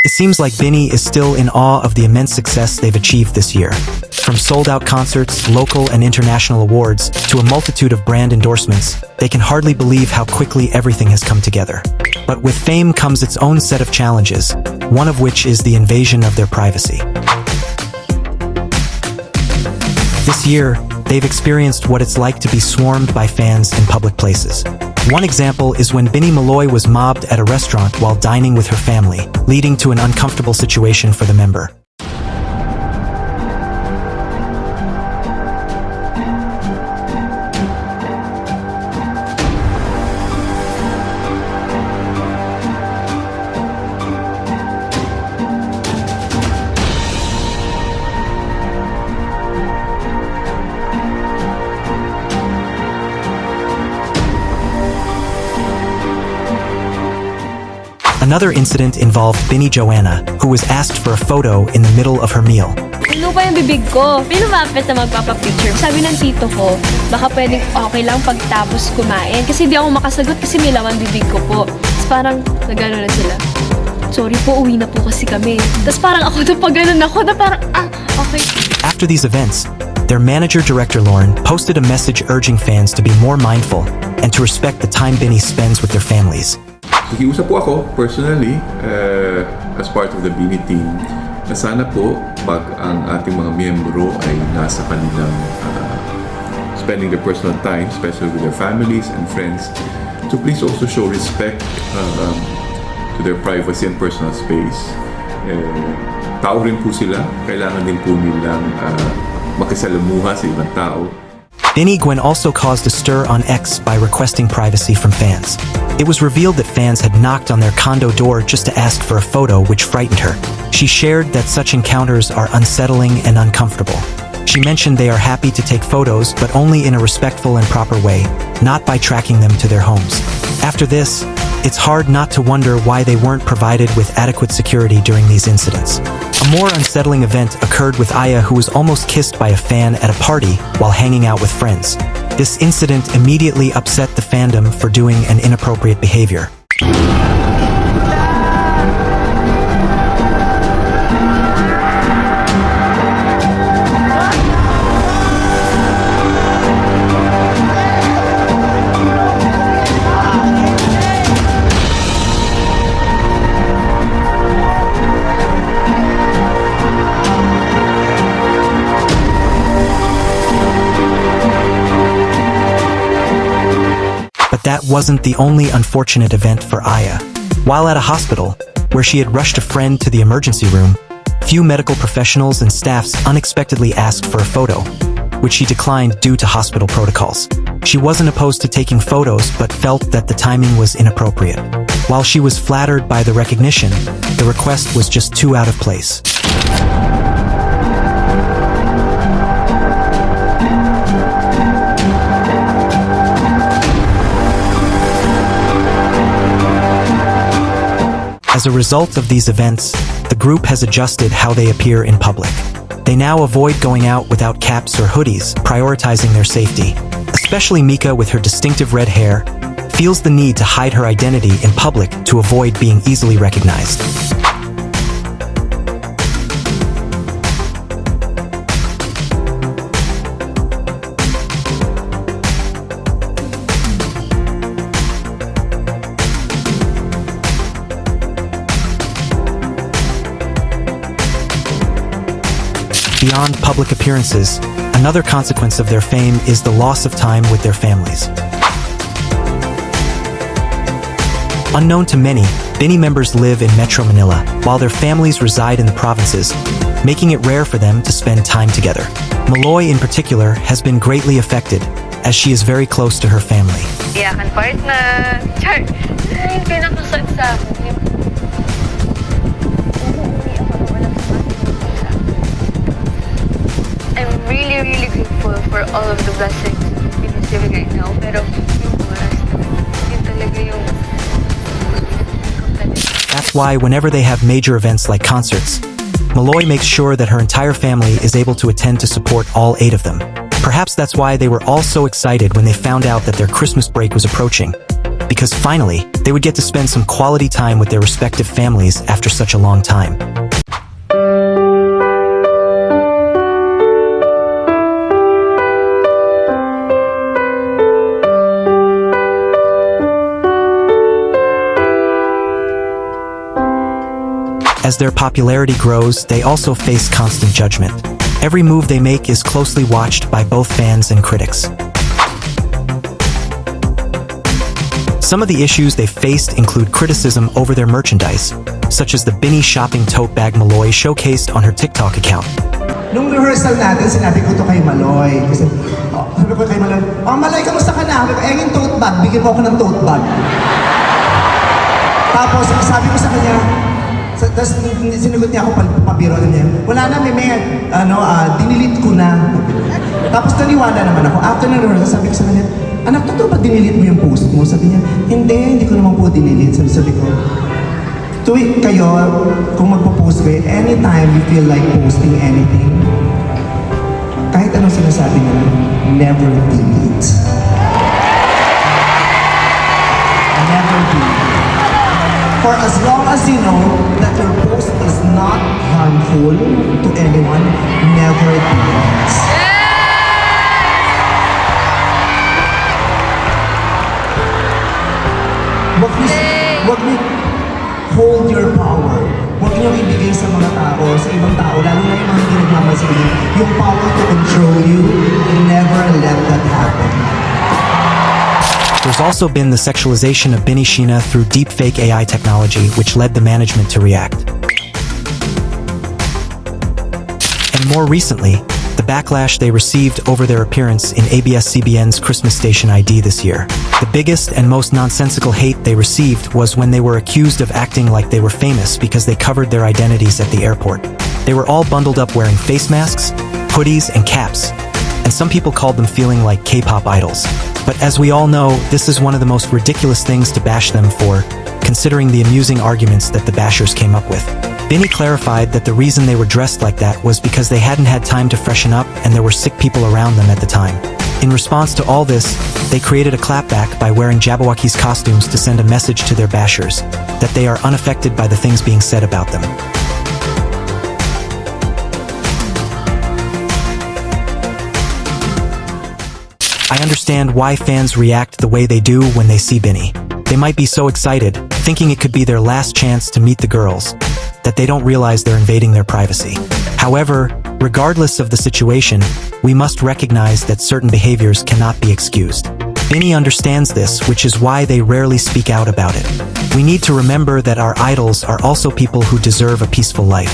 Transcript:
It seems like BINI is still in awe of the immense success they've achieved this year. From sold-out concerts, local and international awards, to a multitude of brand endorsements, they can hardly believe how quickly everything has come together. But with fame comes its own set of challenges, one of which is the invasion of their privacy. This year, they've experienced what it's like to be swarmed by fans in public places. One example is when BINI Malloy was mobbed at a restaurant while dining with her family, leading to an uncomfortable situation for the member. Another incident involved BINI Joanna, who was asked for a photo in the middle of her meal. Ano pa yung bibig ko? May lumapit na magpapapicture. Sabi ng tito ko, baka pwedeng okay lang pagtapos kumain. Kasi di ako makasagot kasi may laman bibig ko po. Tapos parang nagano na sila. Sorry po, uwi na po kasi kami. Tapos parang ako na pag-ganon ako na parang, okay. After these events, their manager-director Lauren posted a message urging fans to be more mindful and to respect the time BINI spends with their families. Nakiusap po ako personally as part of the BINI team na sana po pag ang ating mga miyembro ay nasa kanilang spending their personal time, especially with their families and friends, to please also show respect to their privacy and personal space. Tao rin po sila, kailangan din po nilang makisalamuha sa ibang tao. BINI Gwen also caused a stir on X by requesting privacy from fans. It was revealed that fans had knocked on their condo door just to ask for a photo, which frightened her. She shared that such encounters are unsettling and uncomfortable. She mentioned they are happy to take photos, but only in a respectful and proper way, not by tracking them to their homes. After this, it's hard not to wonder why they weren't provided with adequate security during these incidents. A more unsettling event occurred with Aya, who was almost kissed by a fan at a party while hanging out with friends. This incident immediately upset the fandom for doing an inappropriate behavior. But that wasn't the only unfortunate event for Aya. While at a hospital, where she had rushed a friend to the emergency room, few medical professionals and staffs unexpectedly asked for a photo, which she declined due to hospital protocols. She wasn't opposed to taking photos, but felt that the timing was inappropriate. While she was flattered by the recognition, the request was just too out of place. As a result of these events, the group has adjusted how they appear in public. They now avoid going out without caps or hoodies, prioritizing their safety. Especially Mika, with her distinctive red hair, feels the need to hide her identity in public to avoid being easily recognized. Beyond public appearances, another consequence of their fame is the loss of time with their families. Unknown to many, BINI members live in Metro Manila, while their families reside in the provinces, making it rare for them to spend time together. Malloy, in particular, has been greatly affected, as she is very close to her family. Iyakan partner. Char! Yung pinakasad sa akin. I'm really grateful for all of the blessings I'm receiving right now. Pero yung oras na, yun talaga yung... That's why whenever they have major events like concerts, Malloy makes sure that her entire family is able to attend to support all 8 of them. Perhaps that's why they were all so excited when they found out that their Christmas break was approaching, because because finally, they would get to spend some quality time with their respective families after such a long time. As their popularity grows, they also face constant judgment. Every move they make is closely watched by both fans and critics. Some of the issues they faced include criticism over their merchandise, such as the BINI shopping tote bag Maloy showcased on her TikTok account. Nung rehearsal natin, sinabi ko to kay Maloy. Kasi, sabi ko kay Maloy, Maloy, kamusta ka na? Sabi ko, yung tote bag, bigyan mo ako ng tote bag. Tapos, sabi ko sa kanya, tapos sinagot niya ako pabiro niya. Wala na, dinilit ko na. Tapos naniwala naman ako. After na rehearsal, sabi ko sa kanya, anak, totoo ba dinilit mo yung post mo? Sabi niya, hindi ko naman po dinilit. Sabi ko, tuwing kayo, kung magpo-post kayo, anytime you feel like posting anything, kahit anong sinasabi niya, never delete. Never delete. For as long as you know that your post is not harmful to anyone, never delete. Wag niyo hold your power. Wag niyo ibigay sa mga tao, sa ibang tao, lalo na yung mga hindi nagmamahal sa inyo, yung power to control you. Never let that happen. There's also been the sexualization of BINI Sheena through deepfake AI technology, which led the management to react. And more recently, the backlash they received over their appearance in ABS-CBN's Christmas Station ID this year. The biggest and most nonsensical hate they received was when they were accused of acting like they were famous because they covered their identities at the airport. They were all bundled up wearing face masks, hoodies, and caps, and some people called them feeling like K-pop idols. But as we all know, this is one of the most ridiculous things to bash them for, considering the amusing arguments that the bashers came up with. BINI clarified that the reason they were dressed like that was because they hadn't had time to freshen up and there were sick people around them at the time. In response to all this, they created a clapback by wearing Jabberwocky's costumes to send a message to their bashers, that they are unaffected by the things being said about them. I understand why fans react the way they do when they see BINI. They might be so excited, thinking it could be their last chance to meet the girls, that they don't realize they're invading their privacy. However, regardless of the situation, we must recognize that certain behaviors cannot be excused. BINI understands this, which is why they rarely speak out about it. We need to remember that our idols are also people who deserve a peaceful life.